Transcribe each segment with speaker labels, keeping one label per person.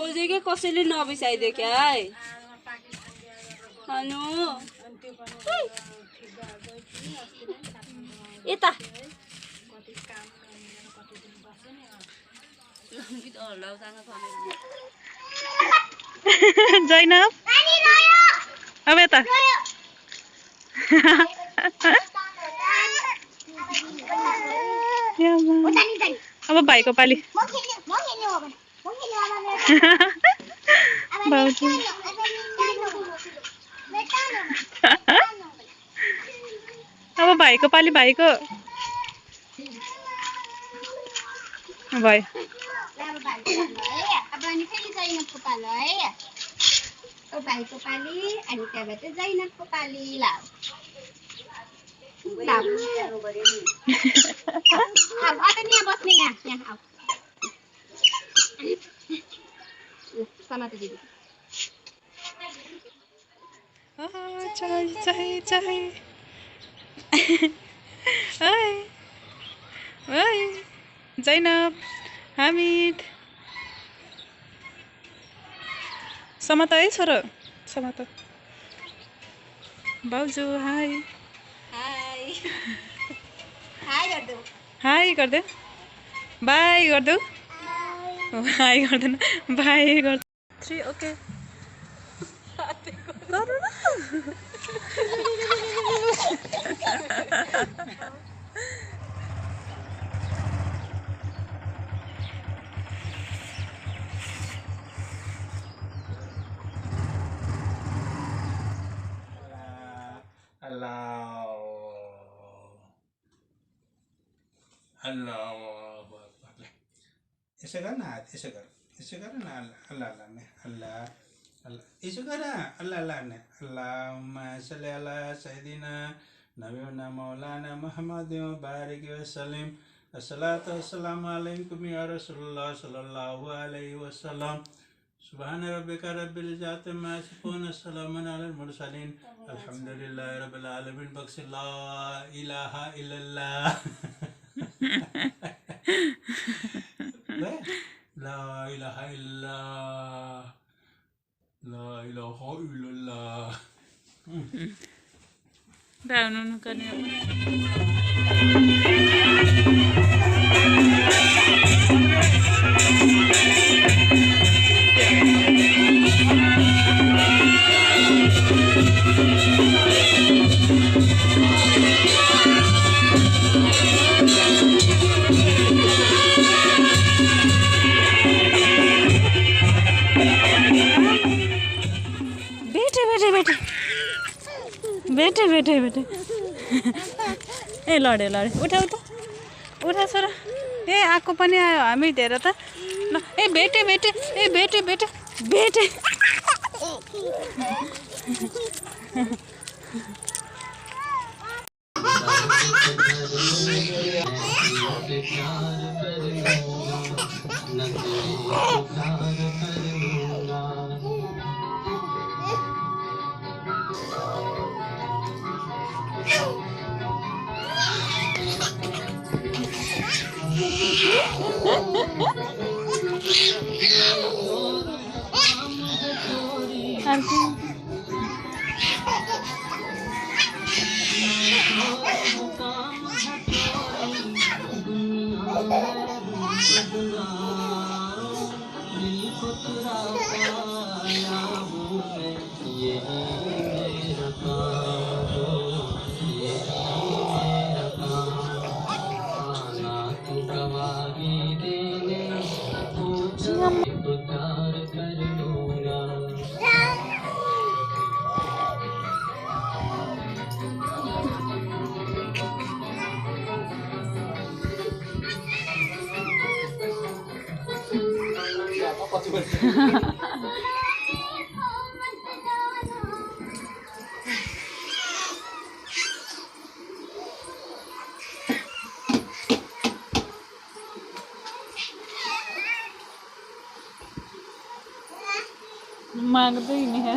Speaker 1: खोजेकै कसैले नबिसाइदियो क्या है अनु यता
Speaker 2: जैनब अब यता अब भाइको पाली भाउजू अब भाइको पाली भाइको भयो
Speaker 3: अब अनि फेरि जैनबको पालो है ओ भाइको पाली अनि त्यहाँबाट जैनबको पाली ला यहाँ बस्ने यहाँ आऊ समाते दिदी
Speaker 2: जैनब हामिद समात है छोरो समात भाउजू हाई
Speaker 3: हाई हाई गर्दौ
Speaker 2: हाई गर्दै बाई गर्दौ हाई गर्दैन बाई गर्दै 3 ओके गरौ न
Speaker 4: Allahu Akbar. Isa ka na, isa ka na, Allah ne, Allah, isa ka na, Allah ne, Allahumma salli ala Sayyidina Nabiyuna Maulana Muhammad wa barik wa sallim. Assalatu wassalamu alaikum ya Rasulullah sallallahu alaihi wasallam. Subhana rabbika rabbil izzati amma yasifun, salamun alal mursalin. Alhamdulillahi rabbil alamin. Bakshi la ilaha illallah. La ilaha illallah. La ilaha illallah.
Speaker 2: Down करने बेटे बेटे बेटे ए लडे लडे उठा उठा उठा छोरा ए आएको पनि आयो हामी हेर त ल ए बेटे बेटे ए बेटे बेटे बेटे मांगते ही नहीं है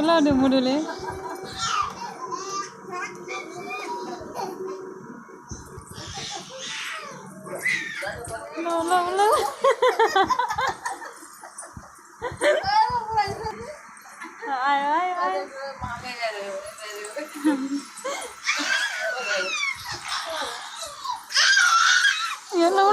Speaker 2: लाडे मुडुले लो आयो ये लो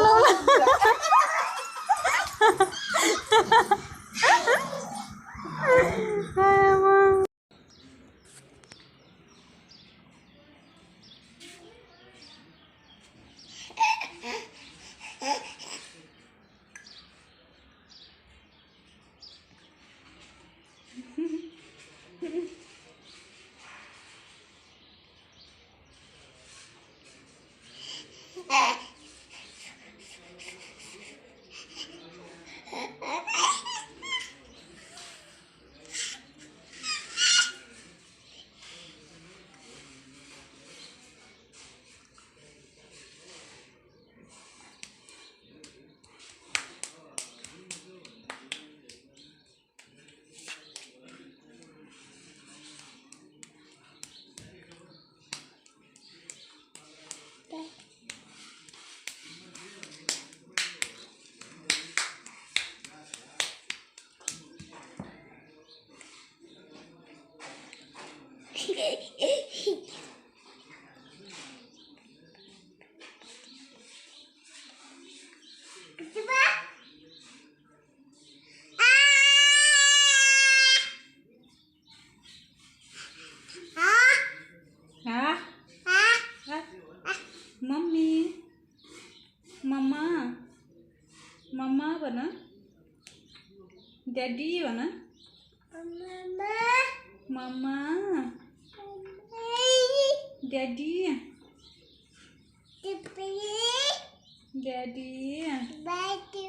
Speaker 2: मम्मी मम्मा मम्मा बना डैडी बना मम्मा डैडी डैडी